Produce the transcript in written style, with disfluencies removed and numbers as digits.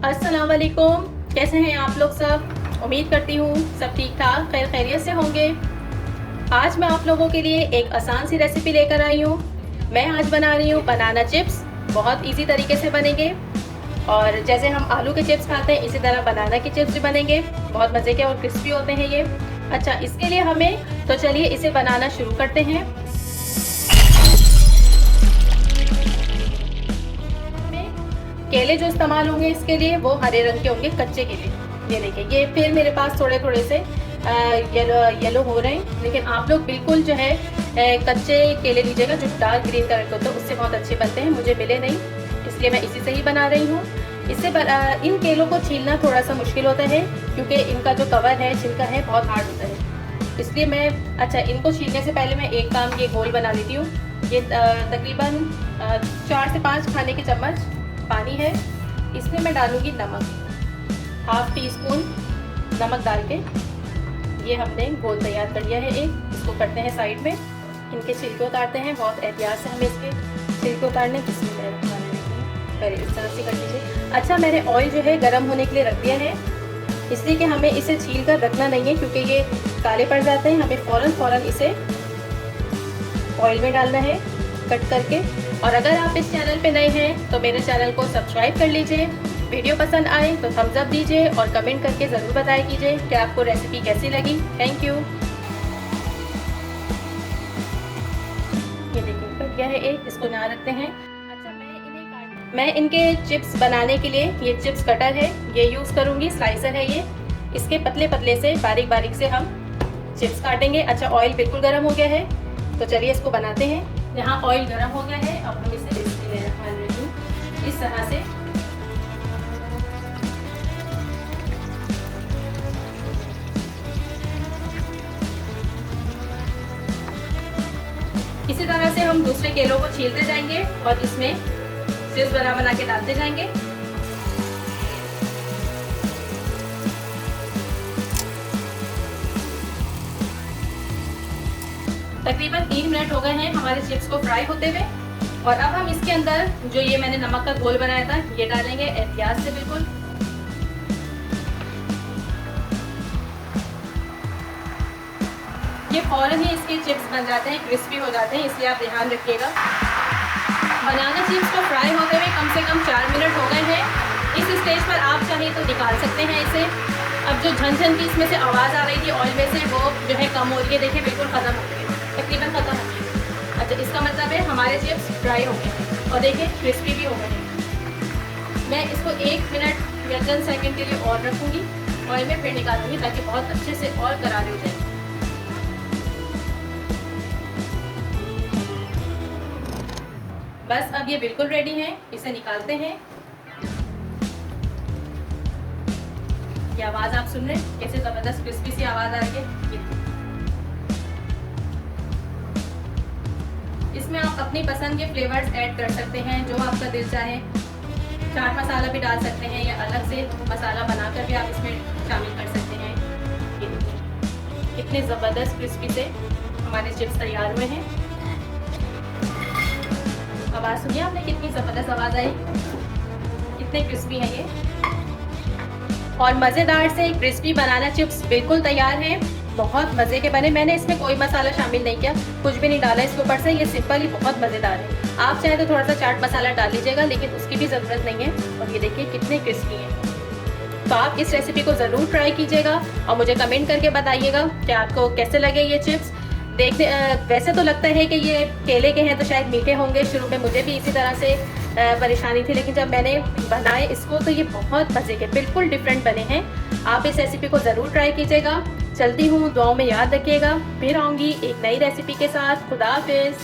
अस्सलाम वालेकुम। कैसे हैं आप लोग सब? उम्मीद करती हूँ सब ठीक ठाक खैर खैरियत से होंगे। आज मैं आप लोगों के लिए एक आसान सी रेसिपी लेकर आई हूँ। मैं आज बना रही हूँ बनाना चिप्स। बहुत इजी तरीके से बनेंगे और जैसे हम आलू के चिप्स खाते हैं इसी तरह बनाना के चिप्स भी बनेंगे। बहुत मज़े के और क्रिस्पी होते हैं ये। अच्छा, इसके लिए हमें तो चलिए इसे बनाना शुरू करते हैं। केले जो इस्तेमाल होंगे इसके लिए वो हरे रंग के होंगे, कच्चे केले। ये देखिए, ये फिर मेरे पास थोड़े थोड़े से येलो हो रहे हैं, लेकिन आप लोग बिल्कुल जो है कच्चे केले लीजिएगा जो डार्क ग्रीन कलर के होते हैं, उससे बहुत अच्छे बनते हैं। मुझे मिले नहीं इसलिए मैं इसी से ही बना रही हूँ। इससे इन केलों को छीलना थोड़ा सा मुश्किल होता है क्योंकि इनका जो कवर है, छिलका है, बहुत हार्ड होता है। इसलिए मैं इनको छीलने से पहले मैं एक काम ये घोल बना लेती हूँ। ये तकरीबन 4 से 5 खाने के चम्मच पानी है। इसमें मैं डालूंगी नमक, हाफ टी स्पून नमक डाल के ये हमने घोल तैयार कर लिया है। इसको करते हैं साइड में, इनके छिलके उतारते हैं। बहुत एहतियात से हमें इसके छिलके उतारने। पहले इस तरह से कर लीजिए। अच्छा, मैंने ऑयल जो है गर्म होने के लिए रख दिया है, इसलिए कि हमें इसे छील कर रखना नहीं है क्योंकि ये काले पड़ जाते हैं। हमें फ़ौरन इसे ऑयल में डालना है कट करके। और अगर आप इस चैनल पे नए हैं तो मेरे चैनल को सब्सक्राइब कर लीजिए। वीडियो पसंद आए तो थम्स अप दीजिए और कमेंट करके ज़रूर बताया कीजिए कि आपको रेसिपी कैसी लगी। Thank you. ये देखिए कट गया है एक, इसको यहाँ रखते हैं। अच्छा, मैं इनके चिप्स बनाने के लिए ये चिप्स कटर है ये यूज़ करूँगी। स्लाइसर है ये, इसके पतले पतले से बारीक बारीक से हम चिप्स काटेंगे। अच्छा, ऑयल बिल्कुल गर्म हो गया है तो चलिए इसको बनाते हैं। यहाँ ऑयल गर्म हो गया है, अब हम इसे इस तरह से इसी तरह से हम दूसरे केलों को छीलते जाएंगे और इसमें चिप्स बना के डालते जाएंगे। तकरीबन 3 मिनट हो गए हैं हमारे चिप्स को फ्राई होते हुए। और अब हम इसके अंदर जो ये मैंने नमक का घोल बनाया था ये डालेंगे एहतियात से बिल्कुल। ये फौरन ही इसके चिप्स बन जाते हैं, क्रिस्पी हो जाते हैं, इसलिए आप ध्यान रखिएगा। बनाना चिप्स को फ्राई होते हुए कम से कम 4 मिनट हो गए हैं। इस स्टेज पर आप चाहे तो निकाल सकते हैं इसे। अब जो झनझन की इसमें से आवाज़ आ रही थी ऑयल में से, वो जो है कम हो रही है। देखिए बिल्कुल ख़त्म हो गई, तकरीबन ख़त्म हो गई। अच्छा, इसका मतलब है हमारे चिप्स फ्राई हो गए हैं और देखिए क्रिस्पी भी हो गए हैं। मैं इसको 1 मिनट या चंद सेकंड के लिए और रखूँगी, ऑयल में फिर निकालूंगी ताकि बहुत अच्छे से और करारे हो जाए। बस अब ये बिल्कुल रेडी है, इसे निकालते हैं। ये आवाज़ आप सुन रहे हैं कैसे ज़बरदस्त क्रिस्पी सी आवाज़ आ रही है। इसमें आप अपनी पसंद के फ्लेवर्स ऐड कर सकते हैं जो आपका दिल चाहे। चाट मसाला भी डाल सकते हैं या अलग से मसाला बनाकर भी आप इसमें शामिल कर सकते हैं। ये देखिए कितने ज़बरदस्त क्रिस्पी से हमारे चिप्स तैयार हुए हैं। आवाज़ सुनिए आपने, कितनी ज़बरदस्त आवाज़ आई, कितने क्रिस्पी हैं ये। और मज़ेदार से क्रिस्पी बनाना चिप्स बिल्कुल तैयार हैं। बहुत मज़े के बने। मैंने इसमें कोई मसाला शामिल नहीं किया, कुछ भी नहीं डाला इसके ऊपर से। ये सिंपल ही बहुत मज़ेदार है। आप चाहे तो थोड़ा सा चाट मसाला डाल लीजिएगा, लेकिन उसकी भी ज़रूरत नहीं है। और ये देखिए कितने क्रिस्पी हैं। तो आप इस रेसिपी को ज़रूर ट्राई कीजिएगा और मुझे कमेंट करके बताइएगा कि आपको कैसे लगे ये चिप्स। देखने वैसे तो लगता है कि ये केले के हैं तो शायद मीठे होंगे। शुरू में मुझे भी इसी तरह से परेशानी थी, लेकिन जब मैंने बनाए इसको तो ये बहुत मज़े के बिल्कुल डिफरेंट बने हैं। आप इस रेसिपी को ज़रूर ट्राई कीजिएगा। चलती हूँ, दुआओं में याद रखिएगा। फिर आऊँगी एक नई रेसिपी के साथ। खुदा हाफिज़।